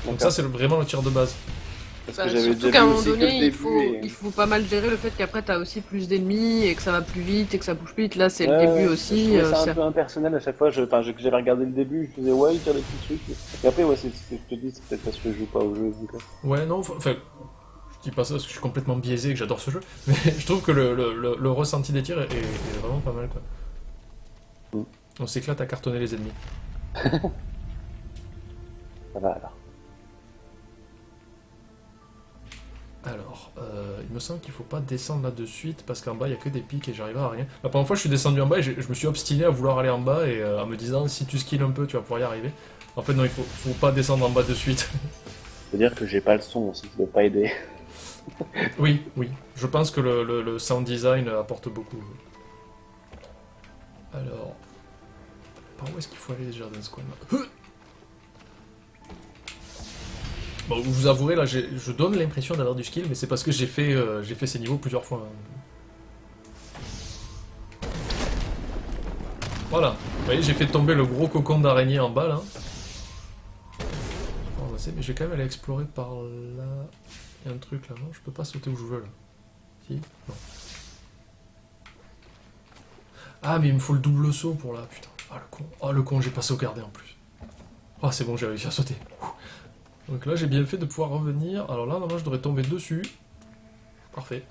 Donc ça, c'est vraiment le tir de base. Parce Bah, que j'avais surtout déjà qu'à un vu moment aussi que le donné, il début faut pas mal gérer le fait qu'après t'as aussi plus d'ennemis et que ça va plus vite et que ça bouge plus vite. Là, c'est le Ouais, début je aussi. trouvais ça un peu impersonnel à chaque fois. J'avais regardé le début, je faisais ouais, il tire des petits trucs. Et après, ouais, c'est ce que je te dis, c'est peut-être parce que je joue pas au jeu. Quoi. Ouais, non, enfin, je dis pas ça parce que je suis complètement biaisé et que j'adore ce jeu, mais je trouve que le ressenti des tirs est vraiment pas mal, quoi. On s'éclate à cartonner les ennemis. Ça va alors. Alors, il me semble qu'il faut pas descendre là de suite parce qu'en bas il y a que des pics et j'arrive à rien. La première fois je suis descendu en bas et je me suis obstiné à vouloir aller en bas et en me disant si tu skills un peu tu vas pouvoir y arriver. En fait non, il faut pas descendre en bas de suite. Faut dire que j'ai pas le son aussi, ça doit pas aider. Oui, je pense que le sound design apporte beaucoup. Alors, par où est-ce qu'il faut aller déjà dans ce coin-là? Bon, je vous avouerez, là, je donne l'impression d'avoir du skill, mais c'est parce que j'ai fait ces niveaux plusieurs fois. Voilà. Vous voyez, j'ai fait tomber le gros cocon d'araignée en bas, là. Bon, mais je vais quand même aller explorer par là. Il y a un truc, là, non? Je peux pas sauter où je veux, là. Si? Non. Ah, mais il me faut le double saut pour là, putain. Ah, le con. Ah, le con, j'ai pas sauvegardé en plus. Ah, c'est bon, j'ai réussi à sauter. Donc là, j'ai bien fait de pouvoir revenir. Alors là, normalement, je devrais tomber dessus. Parfait.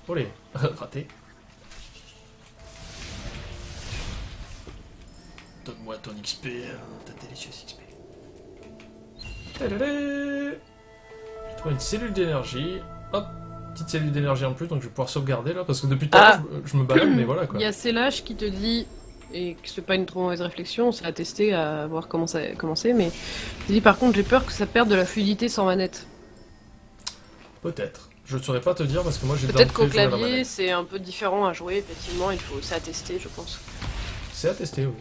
Olé, raté. Donne-moi ton XP, ta délicieuse XP. Tadadé. J'ai trouvé une cellule d'énergie. Hop, petite cellule d'énergie en plus, donc je vais pouvoir sauvegarder là, parce que depuis tout à l'heure, je me balade, mais voilà quoi. Il y a Célage qui te dit, et que c'est pas une trop mauvaise réflexion, c'est à tester, à voir comment c'est, mais il te dit par contre j'ai peur que ça perde de la fluidité sans manette. Peut-être. Je ne saurais pas te dire parce que moi j'ai Peut-être qu'au d'entrée joué à la clavier manette. c'est un peu différent à jouer, effectivement, c'est à tester je pense. C'est à tester, oui.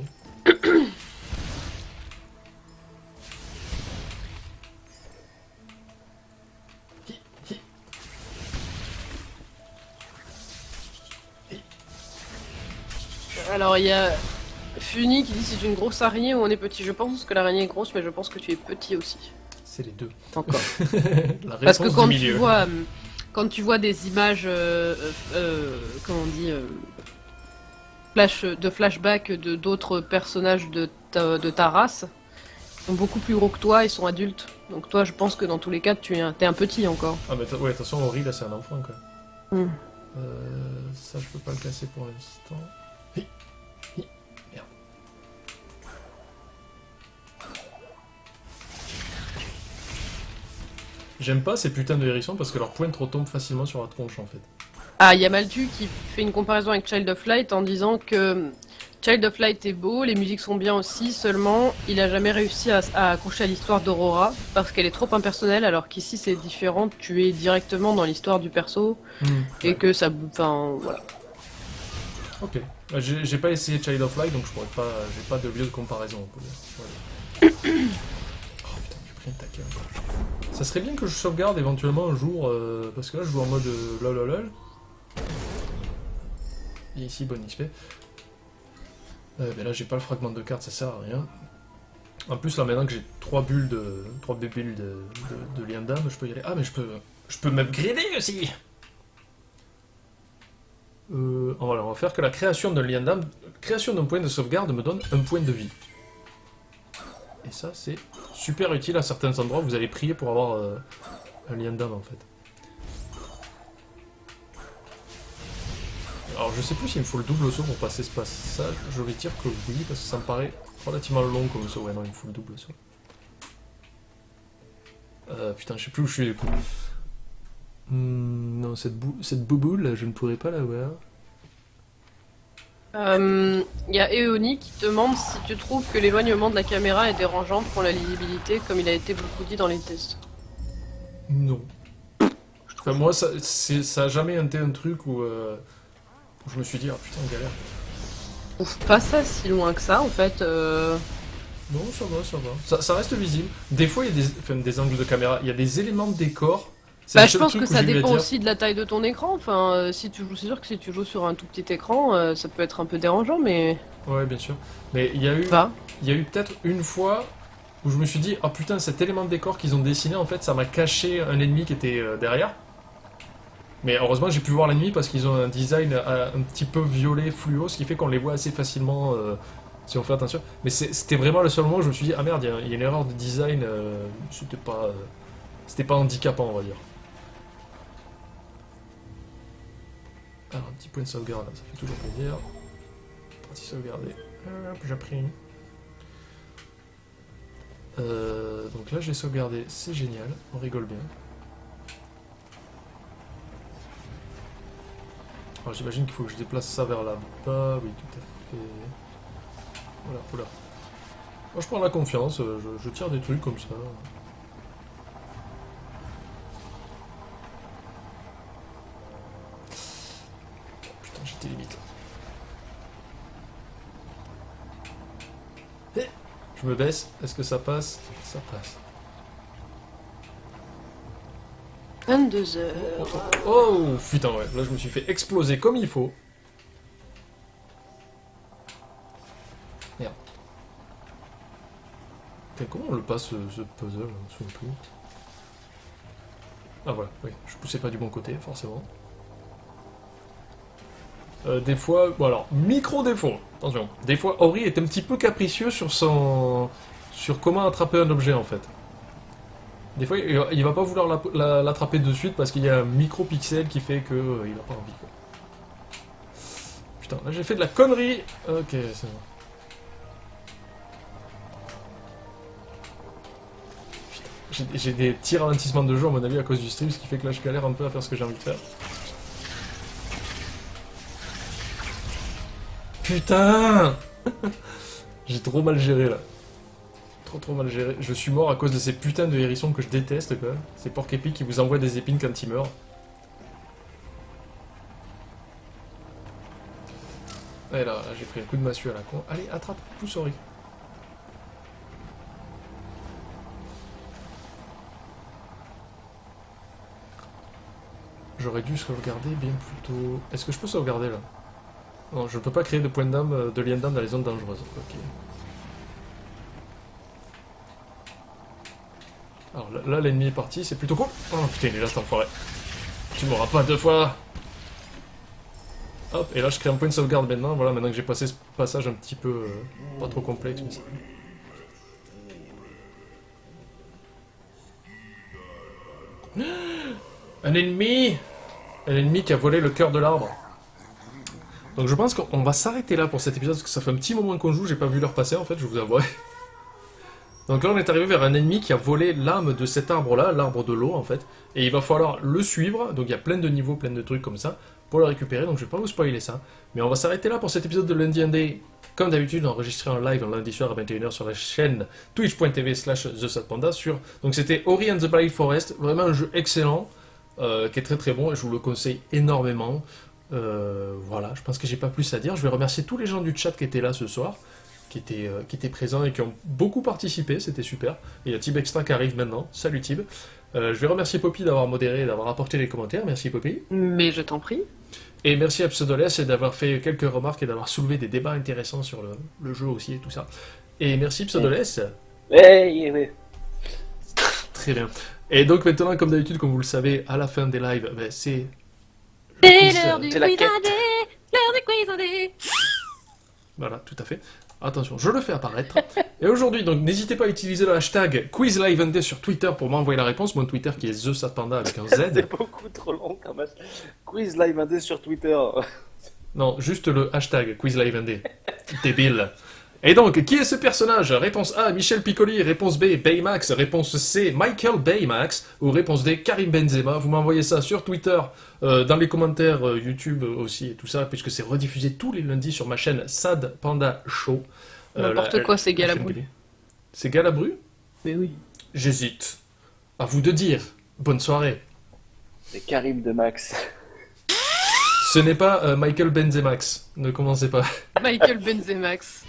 Alors il y a Funi qui dit c'est une grosse araignée ou on est petit. Je pense que l'araignée est grosse, mais je pense que tu es petit aussi. C'est les deux. Encore. La Parce que réponse quand du tu milieu. vois, des images, comment on dit, de flashback de d'autres personnages de ta race, ils sont beaucoup plus gros que toi, ils sont adultes. Donc toi, je pense que dans tous les cas, t'es un petit encore. Ah mais ouais, attention, Ori là c'est un enfant quoi. Hmm. Ça je peux pas le casser pour l'instant. Merde. J'aime pas ces putains de hérissons parce que leur pointe retombe facilement sur la tronche en fait. Ah, il y a Maltu qui fait une comparaison avec Child of Light en disant que Child of Light est beau, les musiques sont bien aussi, seulement il a jamais réussi à accrocher à l'histoire d'Aurora parce qu'elle est trop impersonnelle, alors qu'ici c'est différent, tu es directement dans l'histoire du perso et que ça. Enfin, voilà. Ok. J'ai pas essayé Child of Light donc je pourrais pas. J'ai pas de lieu de comparaison on peut dire. Voilà. Oh putain, j'ai pris un taquet encore. Ça serait bien que je sauvegarde éventuellement un jour parce que là je joue en mode lol. Et ici, bonne XP. Mais là, j'ai pas le fragment de carte, ça sert à rien. En plus, là, maintenant que j'ai 3 bulles de. 3 bulles de lien d'âme, je peux y aller. Ah, mais je peux m'upgrader aussi! Voilà, on va faire que la création d'un lien d'âme. Création d'un point de sauvegarde me donne un point de vie. Et ça, c'est super utile à certains endroits où vous allez prier pour avoir un lien d'âme en fait. Alors je sais plus s'il me faut le double saut pour passer ce passage, je vais dire que oui, parce que ça me paraît relativement long comme saut, ouais non il me faut le double saut. Putain je sais plus où je suis du coup. Non cette bouboule là je ne pourrais pas la voir. Il y a Eoni qui te demande si tu trouves que l'éloignement de la caméra est dérangeant pour la lisibilité comme il a été beaucoup dit dans les tests. Non. Enfin moi ça a jamais été un truc où je me suis dit, ah putain, galère. Je trouve pas ça si loin que ça en fait. Non, ça va. Ça reste visible. Des fois, il y a des angles de caméra, il y a des éléments de décor. Bah, je pense que ça dépend aussi de la taille de ton écran. Enfin, si tu joues, c'est sûr que si tu joues sur un tout petit écran, ça peut être un peu dérangeant, mais. Ouais, bien sûr. Mais il y a eu peut-être une fois où je me suis dit, ah putain, cet élément de décor qu'ils ont dessiné, en fait, ça m'a caché un ennemi qui était derrière. Mais heureusement, j'ai pu voir l'ennemi parce qu'ils ont un design un petit peu violet fluo, ce qui fait qu'on les voit assez facilement si on fait attention. Mais c'était vraiment le seul moment où je me suis dit, ah merde, il y a une erreur de design, c'était pas handicapant, on va dire. Alors, un petit point de sauvegarde, là, ça fait toujours plaisir. Partie sauvegardée. Hop, j'apprends. Donc là, j'ai sauvegardé, c'est génial, on rigole bien. Alors j'imagine qu'il faut que je déplace ça vers là-bas, oui tout à fait. Voilà, voilà. Moi je prends la confiance, je tire des trucs comme ça. Oh, putain, j'étais limite là. Eh, je me baisse, est-ce que ça passe? Ça passe. 22h. Oh putain ouais, là je me suis fait exploser comme il faut. Merde. Putain, comment on le passe ce puzzle sous le tout? Ah voilà, oui, je poussais pas du bon côté forcément. Des fois, bon alors, micro défaut, attention. Des fois Ori est un petit peu capricieux sur comment attraper un objet en fait. Des fois, il va pas vouloir l'attraper de suite parce qu'il y a un micro-pixel qui fait que il a pas envie. Quoi. Putain, là j'ai fait de la connerie. Ok, c'est bon. Putain, j'ai des petits ralentissements de jeu à mon avis à cause du stream, ce qui fait que là je galère un peu à faire ce que j'ai envie de faire. Putain. J'ai trop mal géré là. Trop mal géré. Je suis mort à cause de ces putains de hérissons que je déteste quoi. Ces porcs épis qui vous envoient des épines quand ils meurent. Et là j'ai pris un coup de massue à la con. Allez, attrape, pousse Ori. J'aurais dû sauvegarder bien plus tôt. Est-ce que je peux sauvegarder là? Non, je ne peux pas créer de points d'âme, de lien d'âme dans les zones dangereuses. Ok. Alors là, l'ennemi est parti, c'est plutôt cool. Oh putain, il est là cet enfoiré. Tu m'auras pas deux fois. Hop, et là je crée un point de sauvegarde maintenant. Voilà, maintenant que j'ai passé ce passage un petit peu pas trop complexe. Mais un ennemi! Un ennemi qui a volé le cœur de l'arbre. Donc je pense qu'on va s'arrêter là pour cet épisode parce que ça fait un petit moment qu'on joue, j'ai pas vu l'heure passer en fait, je vous avouerai. Donc là, on est arrivé vers un ennemi qui a volé l'âme de cet arbre-là, l'arbre de l'eau en fait, et il va falloir le suivre. Donc il y a plein de niveaux, plein de trucs comme ça pour le récupérer. Donc je vais pas vous spoiler ça, mais on va s'arrêter là pour cet épisode de Lundi Indé. Comme d'habitude, enregistré en live un lundi soir à 21h sur la chaîne twitch.tv/TheSatPanda sur... Donc c'était Ori and the Blind Forest, vraiment un jeu excellent, qui est très très bon et je vous le conseille énormément. Voilà, je pense que j'ai pas plus à dire. Je vais remercier tous les gens du chat qui étaient là ce soir, qui étaient présents et qui ont beaucoup participé, c'était super. Et il y a Tib Extra qui arrive maintenant. Salut Tib. Je vais remercier Poppy d'avoir modéré et d'avoir apporté les commentaires. Merci Poppy. Mais je t'en prie. Et merci à Pseudoless d'avoir fait quelques remarques et d'avoir soulevé des débats intéressants sur le jeu aussi et tout ça. Et merci Pseudoless. Hey. Très bien. Et donc maintenant, comme d'habitude, comme vous le savez, à la fin des lives, ben, c'est... C'est l'heure du c'est la quiz quête. indé. L'heure du quiz indé. Voilà, tout à fait. Attention, je le fais apparaître. Et aujourd'hui, donc, n'hésitez pas à utiliser le hashtag QuizLiveND sur Twitter pour m'envoyer la réponse. Mon Twitter qui est TheSatPanda avec un Z. C'est beaucoup trop long comme hashtag. Quiz live indé sur Twitter. Non, juste le hashtag QuizLiveND. Débile. Et donc, qui est ce personnage? Réponse A, Michel Piccoli. Réponse B, Baymax. Réponse C, Michael Baymax. Ou réponse D, Karim Benzema. Vous m'envoyez ça sur Twitter, dans les commentaires YouTube aussi et tout ça, puisque c'est rediffusé tous les lundis sur ma chaîne Sad Panda Show. N'importe quoi, c'est la chaîne Galabru. télé. C'est Galabru? Mais oui. J'hésite. À vous de dire. Bonne soirée. C'est Karim de Max. Ce n'est pas Michael Benzemax. Ne commencez pas. Michael Benzemax.